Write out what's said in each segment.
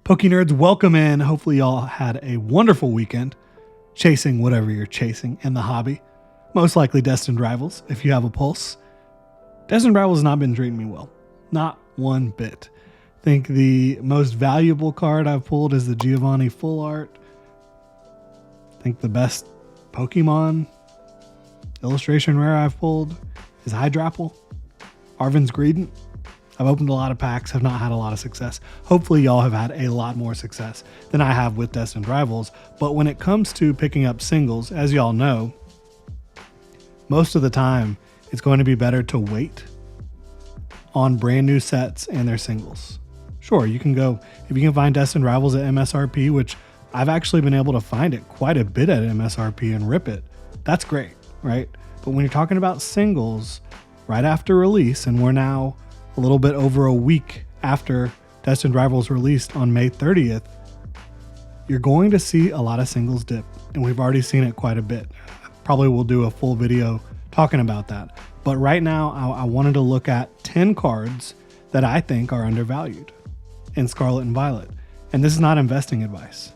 Poke Nerds, welcome in. Hopefully y'all had a wonderful weekend chasing whatever you're chasing in the hobby. Most likely Destined Rivals, if you have a pulse. Destined Rivals has not been treating me well. Not one bit. I think the most valuable card I've pulled is the Giovanni Full Art. I think the best Pokemon illustration rare I've pulled is Hydrapple. Arvin's Greedent. I've opened a lot of packs, have not had a lot of success. Hopefully y'all have had a lot more success than I have with Destined Rivals. But when it comes to picking up singles, as y'all know, most of the time it's going to be better to wait on brand new sets and their singles. Sure, you can go, if you can find Destined Rivals at MSRP, which I've actually been able to find it quite a bit at MSRP and rip it, that's great, right? But when you're talking about singles right after release, and we're now a little bit over a week after Destined Rivals released on May 30th, you're going to see a lot of singles dip, and we've already seen it quite a bit. Probably will do a full video talking about that. But right now, I wanted to look at 10 cards that I think are undervalued in Scarlet and Violet. And this is not investing advice.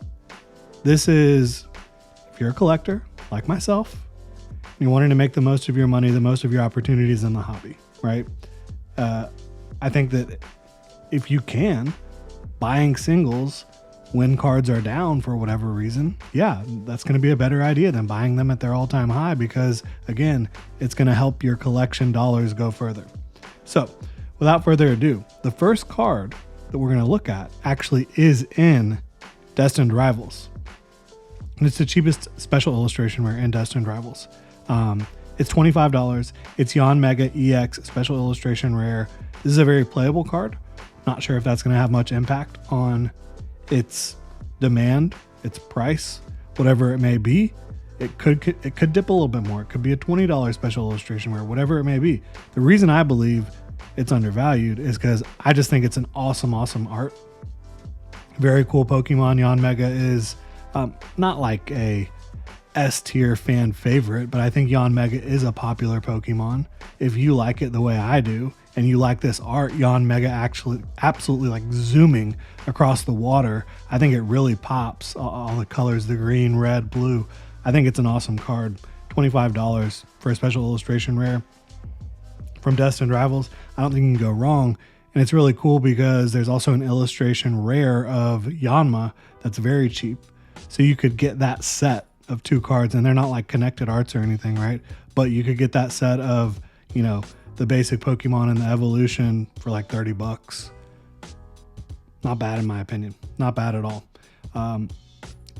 This is, if you're a collector like myself, you're wanting to make the most of your money, the most of your opportunities in the hobby, right? I think that if you can, buying singles when cards are down for whatever reason, yeah, that's going to be a better idea than buying them at their all-time high because, again, it's going to help your collection dollars go further. So, without further ado, the first card that we're going to look at actually is in Destined Rivals. And it's the cheapest special illustration rare in Destined Rivals. It's $25. It's Yanmega EX Special Illustration Rare. This is a very playable card. Not sure if that's going to have much impact on its demand, its price, whatever it may be. It could dip a little bit more. It could be a $20 special illustration rare, whatever it may be. The reason I believe it's undervalued is because I just think it's an awesome art. Very cool Pokemon. Yanmega is not like a S-tier fan favorite, but I think Yanmega is a popular Pokemon. If you like it the way I do, and you like this art, Yanmega actually absolutely like zooming across the water, I think it really pops. All the colors, the green, red, blue. I think it's an awesome card. $25 for a special illustration rare from Destined Rivals. I don't think you can go wrong. And it's really cool because there's also an illustration rare of Yanma that's very cheap. So you could get that set of 2 cards, and they're not like connected arts or anything, right? But you could get that set of, you know, the basic Pokemon and the evolution for like $30. Not bad in my opinion. Not bad at all.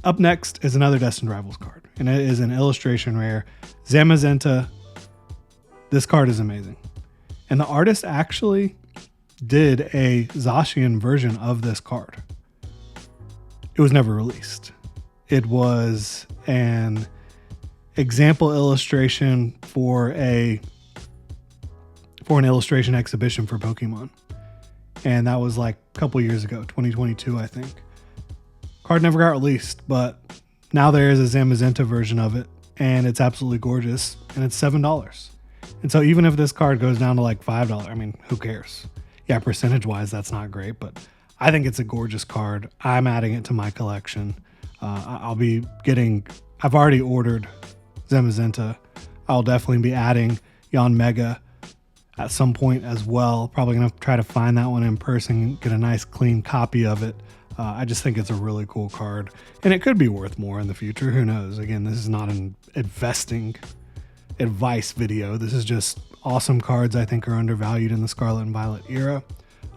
Up next is another Destined Rivals card, and it is an illustration rare, Zamazenta. This card is amazing. And the artist actually did a Zacian version of this card. It was never released. It was an example illustration for an illustration exhibition for Pokemon. And that was like a couple years ago, 2022, I think. Card never got released, but now there is a Zamazenta version of it, and it's absolutely gorgeous, and it's $7. And so even if this card goes down to like $5, I mean, who cares? Yeah, percentage-wise, that's not great, but I think it's a gorgeous card. I'm adding it to my collection. I've already ordered Zamazenta. I'll definitely be adding Yanmega at some point as well. Probably going to try to find that one in person and get a nice clean copy of it. I just think it's a really cool card, and it could be worth more in the future. Who knows? Again, this is not an investing advice video. This is just awesome cards I think are undervalued in the Scarlet and Violet era.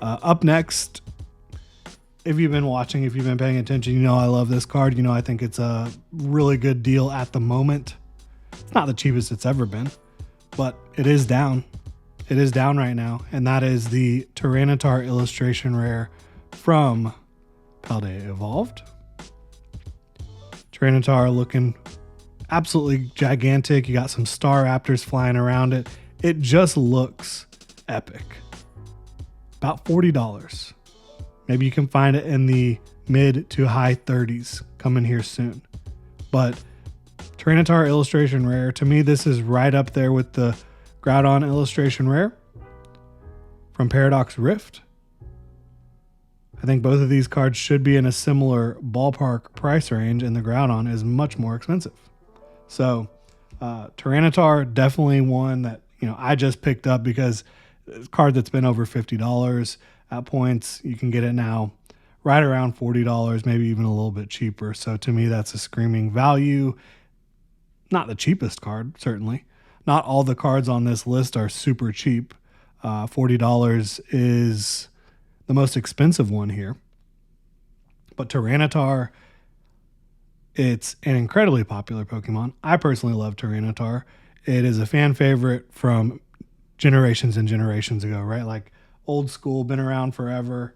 Up next, if you've been watching, if you've been paying attention, you know I love this card. You know I think it's a really good deal at the moment. It's not the cheapest it's ever been, but it is down. It is down right now, and that is the Tyranitar illustration rare from Paldea Evolved. Tyranitar looking absolutely gigantic. You got some Star Raptors flying around it. It just looks epic. About $40. Maybe you can find it in the mid to high 30s coming here soon. But Tyranitar illustration rare, to me, this is right up there with the Groudon illustration rare from Paradox Rift. I think both of these cards should be in a similar ballpark price range, and the Groudon is much more expensive. So Tyranitar, definitely one that I just picked up because it's a card that's been over $50 at points. You can get it now right around $40, maybe even a little bit cheaper. So to me, that's a screaming value. Not the cheapest card, certainly. Not all the cards on this list are super cheap. $40 is the most expensive one here. But Tyranitar, it's an incredibly popular Pokemon. I personally love Tyranitar. It is a fan favorite from generations and generations ago, right? Like old school, been around forever.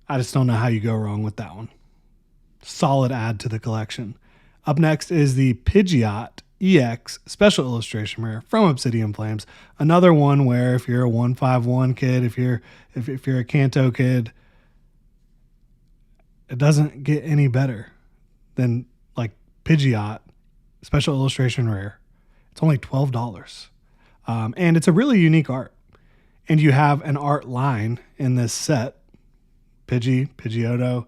I just don't know how you go wrong with that one. Solid add to the collection. Up next is the Pidgeot EX Special Illustration Rare from Obsidian Flames. Another one where if you're a 151 kid, if you're a Kanto kid, it doesn't get any better than like Pidgeot Special Illustration Rare. It's only $12. And it's a really unique art. And you have an art line in this set. Pidgeotto,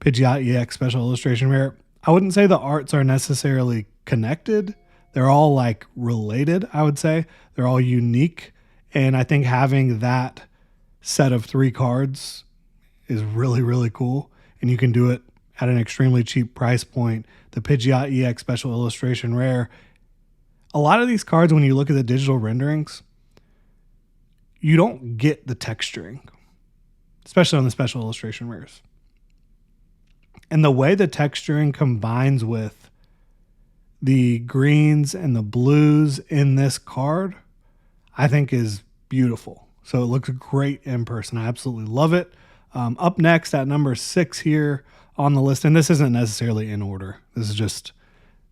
Pidgeot EX Special Illustration Rare. I wouldn't say the arts are necessarily connected. They're all like related, I would say. They're all unique. And I think having that set of 3 cards is really, really cool. And you can do it at an extremely cheap price point. The Pidgeot EX Special Illustration Rare. A lot of these cards, when you look at the digital renderings, you don't get the texturing, especially on the Special Illustration Rares. And the way the texturing combines with the greens and the blues in this card, I think is beautiful. So it looks great in person. I absolutely love it. Up next at number 6 here on the list, and this isn't necessarily in order. This is just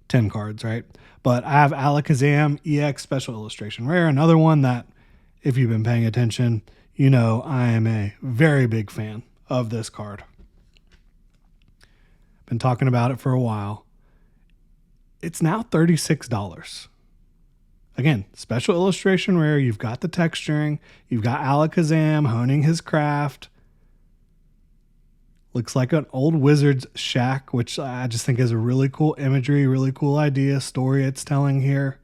10 cards, right? But I have Alakazam EX Special Illustration Rare, another one that, if you've been paying attention, you know I am a very big fan of this card. Been talking about it for a while. It's now $36. Again, Special Illustration Rare. You've got the texturing. You've got Alakazam honing his craft. Looks like an old wizard's shack, which I just think is a really cool imagery, really cool idea, story it's telling here.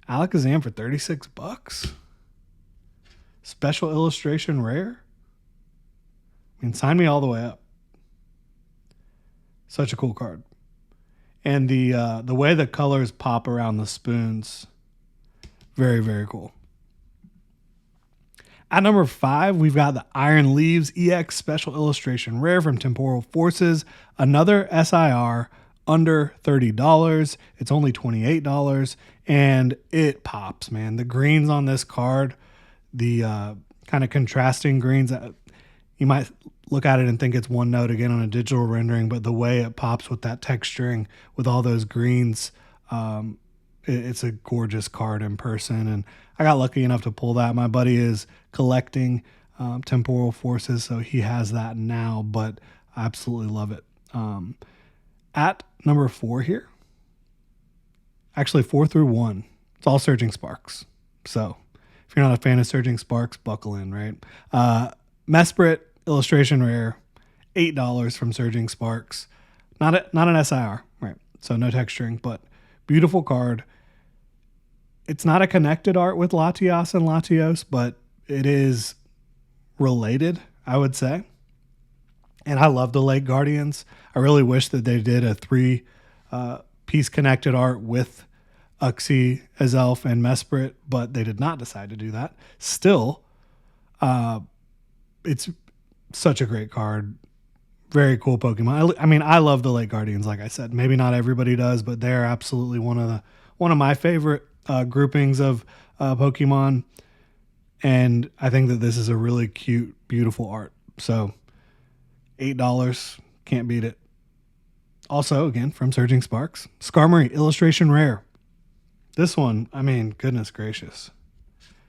Alakazam for $36. Special Illustration Rare. I mean, sign me all the way up. Such a cool card. And the way the colors pop around the spoons, very, very cool. At number 5, we've got the Iron Leaves EX Special Illustration Rare from Temporal Forces. Another SIR under $30. It's only $28, and it pops, man. The greens on this card, the kind of contrasting greens, you might look at it and think it's one note again on a digital rendering, but the way it pops with that texturing, with all those greens, it's a gorgeous card in person. And I got lucky enough to pull that. My buddy is collecting Temporal Forces, so he has that now, but I absolutely love it. At number 4 here, actually 4 through 1, it's all Surging Sparks. So if you're not a fan of Surging Sparks, buckle in, right? Mesprit Illustration Rare, $8 from Surging Sparks. Not an SIR, right? So no texturing, but beautiful card. It's not a connected art with Latios and Latios, but it is related, I would say. And I love the Lake Guardians. I really wish that they did a 3-piece connected art with Uxie, Azelf, and Mesprit, but they did not decide to do that. Still, it's such a great card. Very cool Pokemon. I mean, I love the Lake Guardians, like I said. Maybe not everybody does, but they're absolutely one of my favorite groupings of Pokemon. And I think that this is a really cute, beautiful art. So $8, can't beat it. Also, again, from Surging Sparks, Skarmory Illustration Rare. This one, I mean, goodness gracious.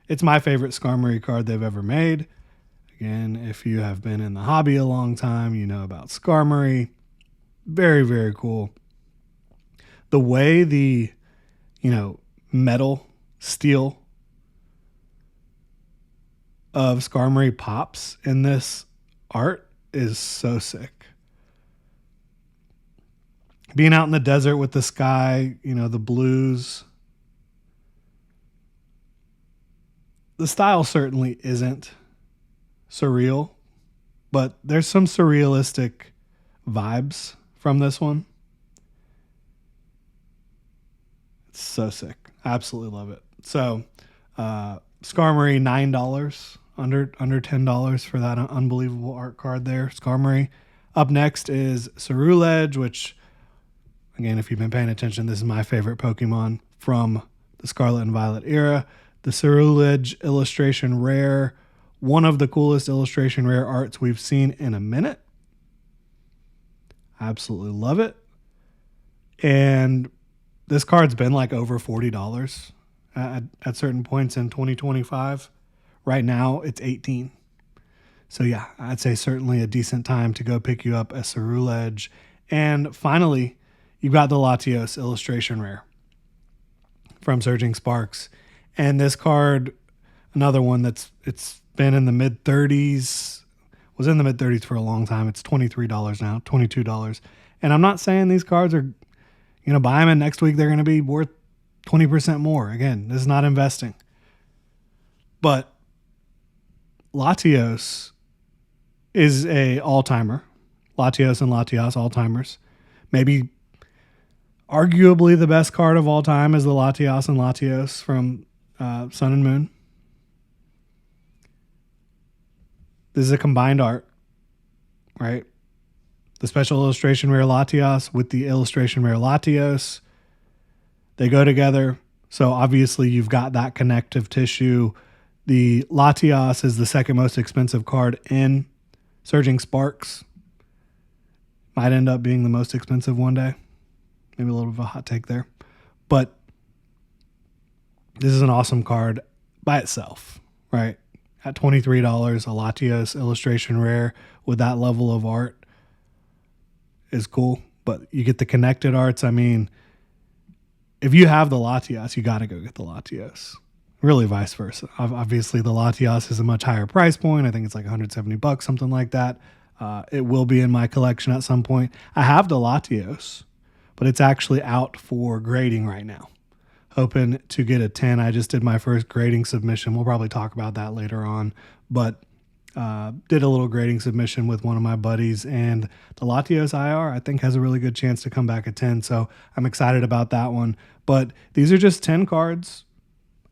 It's my favorite Skarmory card they've ever made. Again, if you have been in the hobby a long time, you know about Skarmory. Very, very cool. The way the, metal, steel of Skarmory pops in this art is so sick. Being out in the desert with the sky, the blues. The style certainly isn't surreal, but there's some surrealistic vibes from this one. It's so sick. Absolutely love it. So, Skarmory, $9, under $10 for that unbelievable art card there. Skarmory. Up next is Ceruledge, which, again, if you've been paying attention, this is my favorite Pokemon from the Scarlet and Violet era. The Ceruledge illustration rare, one of the coolest illustration rare arts we've seen in a minute. Absolutely love it. And this card's been like over $40 at certain points in 2025. Right now, it's $18. So yeah, I'd say certainly a decent time to go pick you up a Ceruledge. And finally, you've got the Latios illustration rare from Surging Sparks. And this card, another one it's been in the mid 30s, was in the mid 30s for a long time. It's $23 now, $22. And I'm not saying these cards are, buy them and next week they're going to be worth 20% more. Again, this is not investing. But Latios is a all-timer. Latios and Latias, all-timers. Maybe arguably the best card of all time is the Latios and Latios from Sun and Moon. This is a combined art, right? The special illustration rare Latios with the illustration rare Latios. They go together. So obviously you've got that connective tissue. The Latios is the second most expensive card in Surging Sparks. Might end up being the most expensive one day. Maybe a little bit of a hot take there. But this is an awesome card by itself, right? At $23, a Latios illustration rare with that level of art is cool. But you get the connected arts. I mean, if you have the Latios, you got to go get the Latios. Really vice versa. Obviously, the Latios is a much higher price point. I think it's like $170, something like that. It will be in my collection at some point. I have the Latios, but it's actually out for grading right now. Hoping to get a 10. I just did my first grading submission. We'll probably talk about that later on. But did a little grading submission with one of my buddies, and the Latios IR I think has a really good chance to come back at 10. So I'm excited about that one. But these are just 10 cards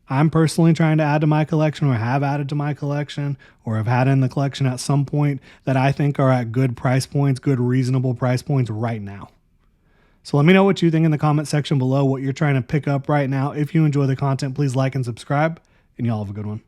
I'm personally trying to add to my collection, or have added to my collection, or have had in the collection at some point, that I think are at good price points, good reasonable price points right now. So let me know what you think in the comment section below, what you're trying to pick up right now. If you enjoy the content, please like and subscribe, and y'all have a good one.